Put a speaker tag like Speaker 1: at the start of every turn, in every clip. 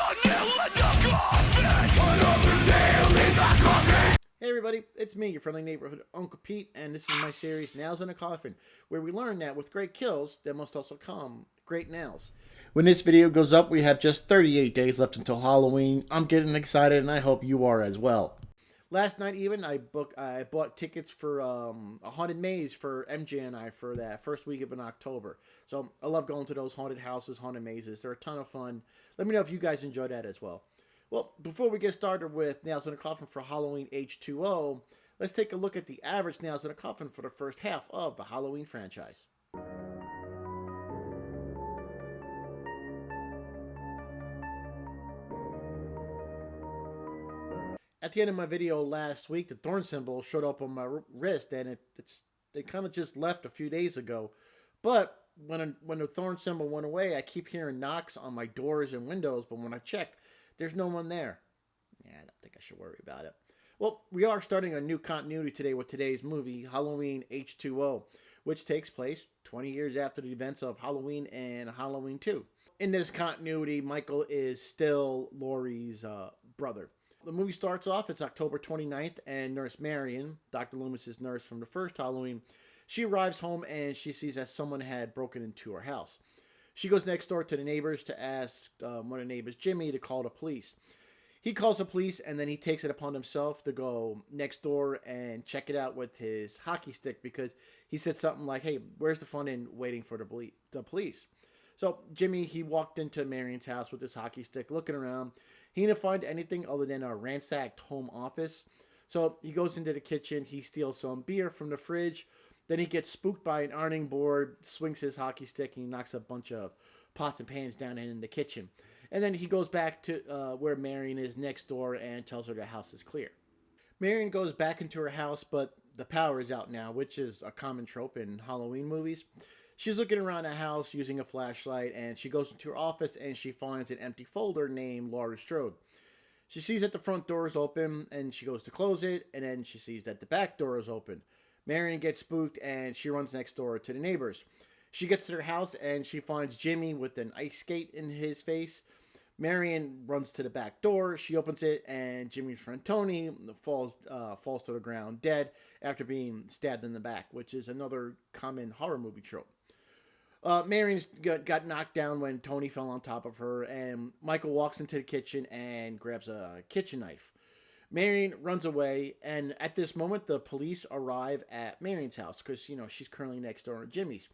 Speaker 1: Hey everybody, it's me, your friendly neighborhood Uncle Pete, and this is my series Nails in a Coffin, where we learn that with great kills, there must also come great nails. When this video goes up, we have just 38 days left until Halloween. I'm getting excited, and I hope you are as well. Last night even, I bought tickets for a haunted maze for MJ and I for that first week of in October. So I love going to those haunted houses, haunted mazes. They're a ton of fun. Let me know if you guys enjoy that as well. Well, before we get started with Nails in a Coffin for Halloween H2O, let's take a look at the average Nails in a Coffin for the first half of the Halloween franchise. At the end of my video last week, the thorn symbol showed up on my wrist, and it kind of just left a few days ago. But when the thorn symbol went away, I keep hearing knocks on my doors and windows, but when I check, there's no one there. Yeah, I don't think I should worry about it. Well, we are starting a new continuity today with today's movie, Halloween H2O, which takes place 20 years after the events of Halloween and Halloween 2. In this continuity, Michael is still Laurie's brother. The movie starts off, it's October 29th, and Nurse Marion, Dr. Loomis's nurse from the first Halloween, she arrives home and she sees that someone had broken into her house. She goes next door to the neighbors to ask one of the neighbors, Jimmy, to call the police. He calls the police, and then he takes it upon himself to go next door and check it out with his hockey stick, because he said something like, hey, where's the fun in waiting for the police? So Jimmy, he walked into Marion's house with his hockey stick, looking around. He didn't find anything other than a ransacked home office. So he goes into the kitchen. He steals some beer from the fridge. Then he gets spooked by an ironing board, swings his hockey stick, and he knocks a bunch of pots and pans down in the kitchen. And then he goes back to where Marion is next door and tells her the house is clear. Marion goes back into her house, but the power is out now, which is a common trope in Halloween movies. She's looking around the house using a flashlight, and she goes into her office and she finds an empty folder named Laurie Strode. She sees that the front door is open, and she goes to close it, and then she sees that the back door is open. Marion gets spooked, and she runs next door to the neighbors. She gets to their house, and she finds Jimmy with an ice skate in his face. Marion runs to the back door. She opens it, and Jimmy's friend Tony falls to the ground dead after being stabbed in the back, which is another common horror movie trope. Marion's got knocked down when Tony fell on top of her, and Michael walks into the kitchen and grabs a kitchen knife. Marion runs away, and at this moment, the police arrive at Marion's house because, she's currently next door to Jimmy's.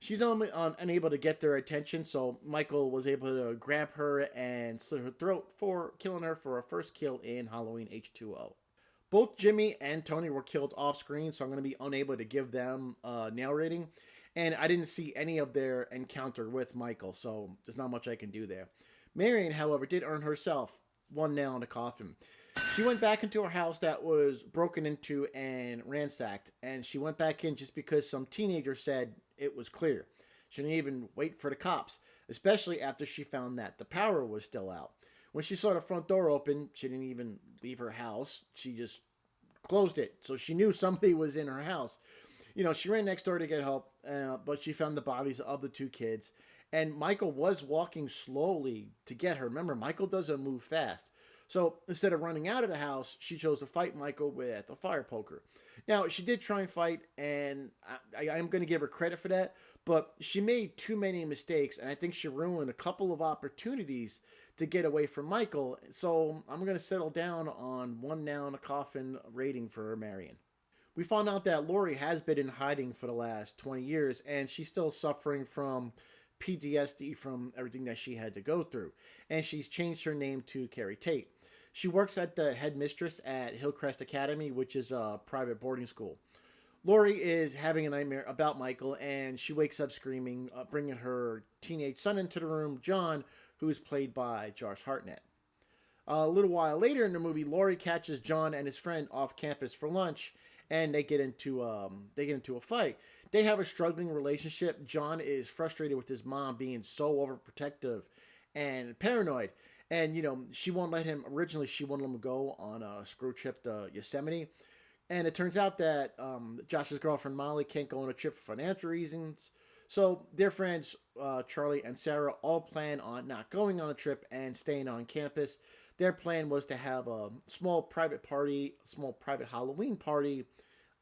Speaker 1: She's unable to get their attention, so Michael was able to grab her and slit her throat for killing her for a first kill in Halloween H2O. Both Jimmy and Tony were killed off screen, so I'm going to be unable to give them a nail rating. And I didn't see any of their encounter with Michael, so there's not much I can do there. Marion, however, did earn herself one nail in the coffin. She went back into her house that was broken into and ransacked, and she went back in just because some teenager said it was clear. She didn't even wait for the cops, especially after she found that the power was still out. When she saw the front door open, she didn't even leave her house. She just closed it, so she knew somebody was in her house. She ran next door to get help, but she found the bodies of the two kids. And Michael was walking slowly to get her. Remember, Michael doesn't move fast. So instead of running out of the house, she chose to fight Michael with a fire poker. Now, she did try and fight, and I am going to give her credit for that. But she made too many mistakes, and I think she ruined a couple of opportunities to get away from Michael. So I'm going to settle down on one nail in a coffin rating for Marion. We found out that Laurie has been in hiding for the last 20 years, and she's still suffering from PTSD from everything that she had to go through. And she's changed her name to Carrie Tate. She works at the headmistress at Hillcrest Academy, which is a private boarding school. Laurie is having a nightmare about Michael, and she wakes up screaming, bringing her teenage son into the room, John, who is played by Josh Hartnett. A little while later in the movie, Laurie catches John and his friend off campus for lunch, and they get into a fight. They have a struggling relationship. John is frustrated with his mom being so overprotective and paranoid. And, she won't let him, originally she wouldn't let him go on a screw trip to Yosemite. And it turns out that Josh's girlfriend Molly can't go on a trip for financial reasons. So their friends, Charlie and Sarah, all plan on not going on a trip and staying on campus. Their plan was to have a small private party, a small private Halloween party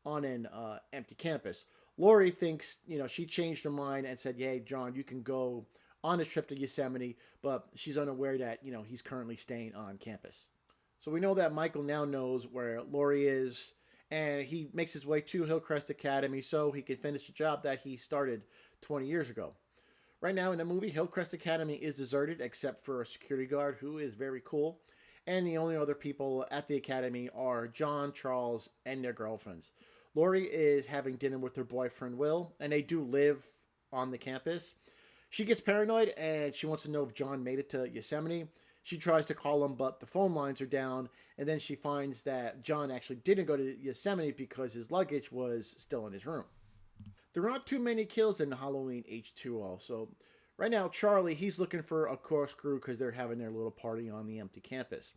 Speaker 1: on an empty campus. Lori thinks, she changed her mind and said, "Hey, John, you can go on a trip to Yosemite," but she's unaware that, he's currently staying on campus. So we know that Michael now knows where Lori is, and he makes his way to Hillcrest Academy so he can finish the job that he started 20 years ago. Right now in the movie, Hillcrest Academy is deserted except for a security guard who is very cool. And the only other people at the academy are John, Charles, and their girlfriends. Lori is having dinner with her boyfriend Will, and they do live on the campus. She gets paranoid and she wants to know if John made it to Yosemite. She tries to call him, but the phone lines are down, and then she finds that John actually didn't go to Yosemite because his luggage was still in his room. There aren't too many kills in Halloween H2O, so right now Charlie, he's looking for a corkscrew because they're having their little party on the empty campus.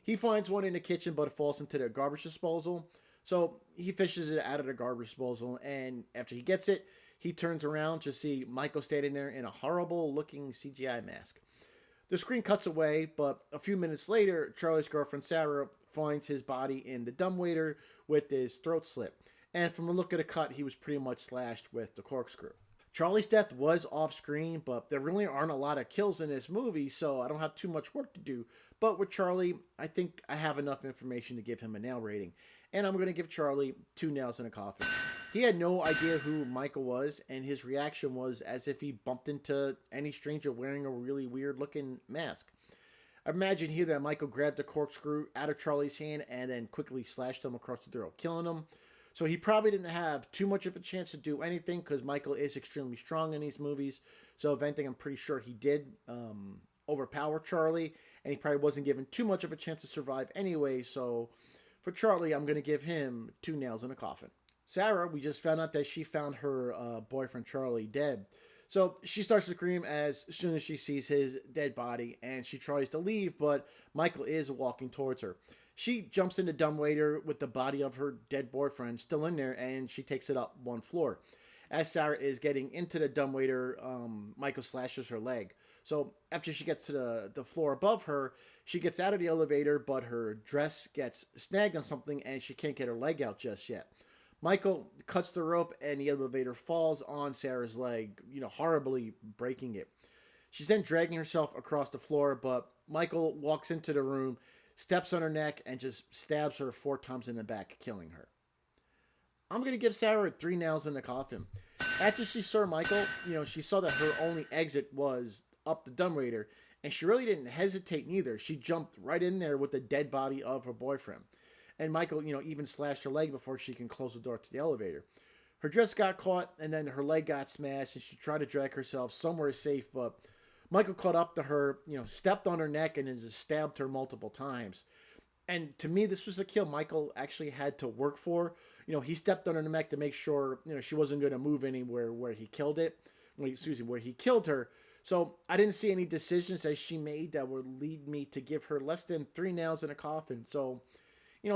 Speaker 1: He finds one in the kitchen, but it falls into the garbage disposal. So he fishes it out of the garbage disposal, and after he gets it, he turns around to see Michael standing there in a horrible looking CGI mask. The screen cuts away, but a few minutes later, Charlie's girlfriend Sarah finds his body in the dumbwaiter with his throat slit. And from the look of the cut, he was pretty much slashed with the corkscrew. Charlie's death was off screen, but there really aren't a lot of kills in this movie, so I don't have too much work to do. But with Charlie, I think I have enough information to give him a nail rating. And I'm going to give Charlie 2 nails in a coffin. He had no idea who Michael was, and his reaction was as if he bumped into any stranger wearing a really weird looking mask. Imagine here that Michael grabbed the corkscrew out of Charlie's hand and then quickly slashed him across the throat, killing him. So he probably didn't have too much of a chance to do anything because Michael is extremely strong in these movies. So if anything, I'm pretty sure he did overpower Charlie, and he probably wasn't given too much of a chance to survive anyway. So for Charlie, I'm going to give him 2 nails in a coffin. Sarah, we just found out that she found her boyfriend Charlie dead. So she starts to scream as soon as she sees his dead body, and she tries to leave, but Michael is walking towards her. She jumps in the dumbwaiter with the body of her dead boyfriend still in there, and she takes it up 1 floor. As Sarah is getting into the dumbwaiter, Michael slashes her leg. So after she gets to the floor above her, she gets out of the elevator, but her dress gets snagged on something, and she can't get her leg out just yet. Michael cuts the rope, and the elevator falls on Sarah's leg, horribly breaking it. She's then dragging herself across the floor, but Michael walks into the room, steps on her neck, and just stabs her 4 times in the back, killing her. I'm going to give Sarah 3 nails in the coffin. After she saw Michael, she saw that her only exit was up the dumbwaiter, and she really didn't hesitate neither. She jumped right in there with the dead body of her boyfriend. And Michael, even slashed her leg before she can close the door to the elevator. Her dress got caught, and then her leg got smashed, and she tried to drag herself somewhere safe, but Michael caught up to her, stepped on her neck, and then just stabbed her multiple times. And to me, this was a kill Michael actually had to work for. He stepped on her neck to make sure, she wasn't going to move anywhere where he killed where he killed her. So I didn't see any decisions that she made that would lead me to give her less than 3 nails in a coffin. So,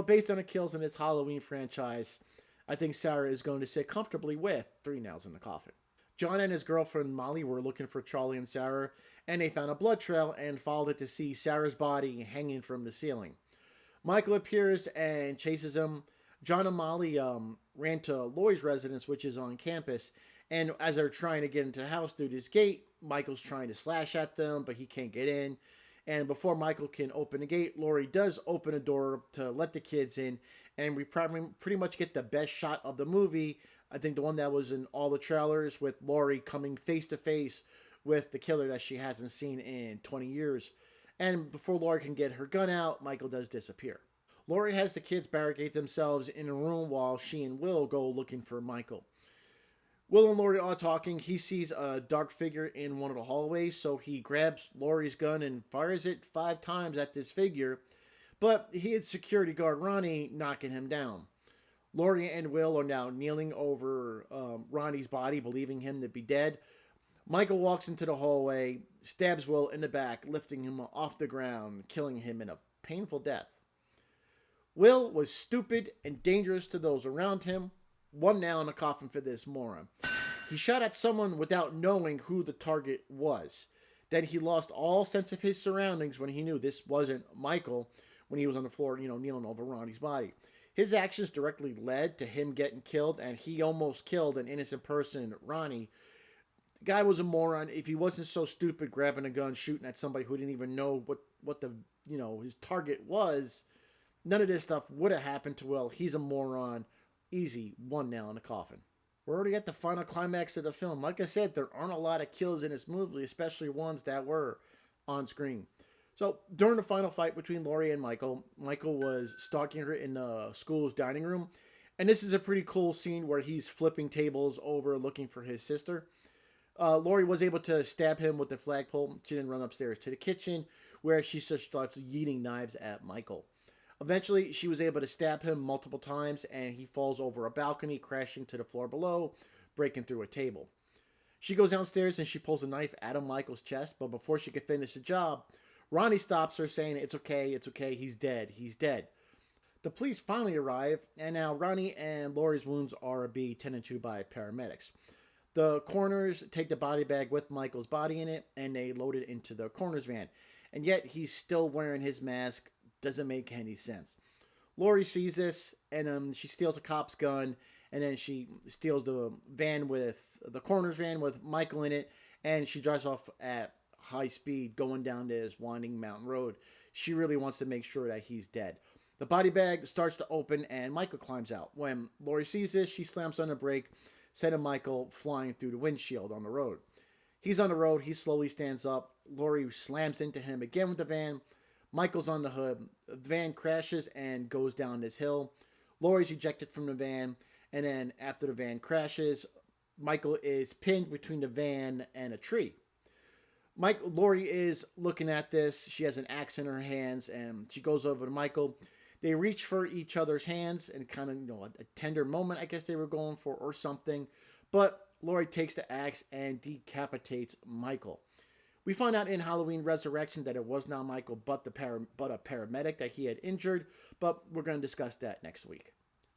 Speaker 1: based on the kills in its Halloween franchise, I think Sarah is going to sit comfortably with 3 nails in the coffin. John and his girlfriend Molly were looking for Charlie and Sarah, and they found a blood trail and followed it to see Sarah's body hanging from the ceiling. Michael appears and chases him. John and Molly ran to Lori's residence, which is on campus, and as they're trying to get into the house through this gate, Michael's trying to slash at them, but he can't get in. And before Michael can open the gate, Lori does open a door to let the kids in, and we probably pretty much get the best shot of the movie. I think the one that was in all the trailers, with Lori coming face to face with the killer that she hasn't seen in 20 years. And before Lori can get her gun out, Michael does disappear. Lori has the kids barricade themselves in a room while she and Will go looking for Michael. Will and Lori are talking. He sees a dark figure in one of the hallways, so he grabs Lori's gun and fires it 5 times at this figure, but he hits security guard Ronnie, knocking him down. Lori and Will are now kneeling over Ronnie's body, believing him to be dead. Michael walks into the hallway, stabs Will in the back, lifting him off the ground, killing him in a painful death. Will was stupid and dangerous to those around him. 1 nail in the coffin for this moron. He shot at someone without knowing who the target was. Then he lost all sense of his surroundings when he knew this wasn't Michael when he was on the floor, kneeling over Ronnie's body. His actions directly led to him getting killed, and he almost killed an innocent person, Ronnie. The guy was a moron. If he wasn't so stupid grabbing a gun, shooting at somebody who didn't even know what the, his target was, none of this stuff would have happened to Will. He's a moron. Easy, one nail in the coffin. We're already at the final climax of the film. Like I said, there aren't a lot of kills in this movie, especially ones that were on screen. So, during the final fight between Laurie and Michael, Michael was stalking her in the school's dining room. And this is a pretty cool scene where he's flipping tables over looking for his sister. Laurie was able to stab him with the flagpole. She then run upstairs to the kitchen where she just starts yeeting knives at Michael. Eventually, she was able to stab him multiple times, and he falls over a balcony, crashing to the floor below, breaking through a table. She goes downstairs and she pulls a knife out of Michael's chest, but before she could finish the job, Ronnie stops her, saying, it's okay, he's dead, he's dead. The police finally arrive, and now Ronnie and Laurie's wounds are being tended to by paramedics. The coroners take the body bag with Michael's body in it, and they load it into the coroner's van. And yet, he's still wearing his mask. Doesn't make any sense. Laurie sees this, and she steals a cop's gun, and then she steals the coroner's van with Michael in it, and she drives off at high speed going down this winding mountain road. She really wants to make sure that he's dead. The body bag starts to open, and Michael climbs out. When Laurie sees this, she slams on the brake, sending Michael flying through the windshield on the road. He's on the road. He slowly stands up. Laurie slams into him again with the van. Michael's on the hood. The van crashes and goes down this hill. Laurie's ejected from the van, and then after the van crashes, Michael is pinned between the van and a tree. Laurie is looking at this. She has an axe in her hands, and she goes over to Michael. They reach for each other's hands, and kind of, a tender moment, I guess they were going for, or something. But Laurie takes the axe and decapitates Michael. We find out in Halloween Resurrection that it was not Michael, but a paramedic that he had injured, but we're going to discuss that next week.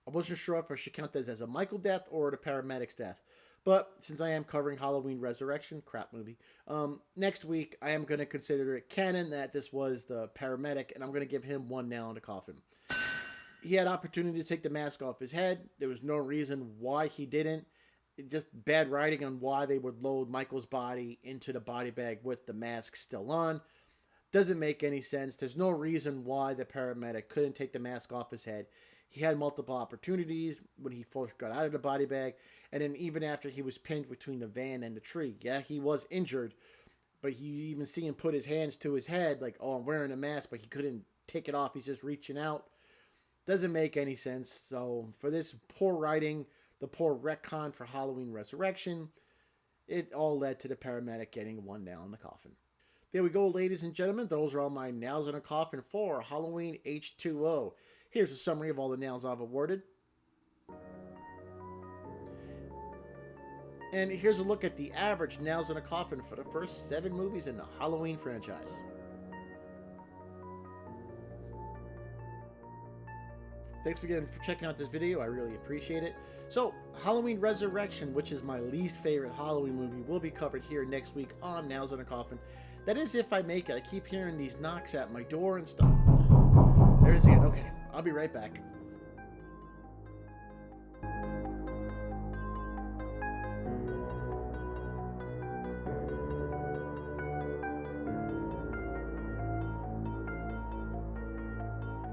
Speaker 1: I wasn't sure if I should count this as a Michael death or the paramedic's death, but since I am covering Halloween Resurrection, crap movie, next week I am going to consider it canon that this was the paramedic, and I'm going to give him one nail in the coffin. He had opportunity to take the mask off his head. There was no reason why he didn't. Just bad writing on why they would load Michael's body into the body bag with the mask still on. Doesn't make any sense. There's no reason why the paramedic couldn't take the mask off his head. He had multiple opportunities when he first got out of the body bag, and then even after he was pinned between the van and the tree. Yeah, he was injured, but you even see him put his hands to his head like, oh, I'm wearing a mask, but he couldn't take it off. He's just reaching out. Doesn't make any sense. So for this poor writing, the poor retcon for Halloween Resurrection, it all led to the paramedic getting one nail in the coffin. There we go, ladies and gentlemen. Those are all my nails in a coffin for Halloween H2O. Here's a summary of all the nails I've awarded. And here's a look at the average nails in a coffin for the first 7 movies in the Halloween franchise. Thanks again for checking out this video. I really appreciate it. So, Halloween Resurrection, which is my least favorite Halloween movie, will be covered here next week on Nails in a Coffin. That is if I make it. I keep hearing these knocks at my door and stuff. There it is again. Okay, I'll be right back.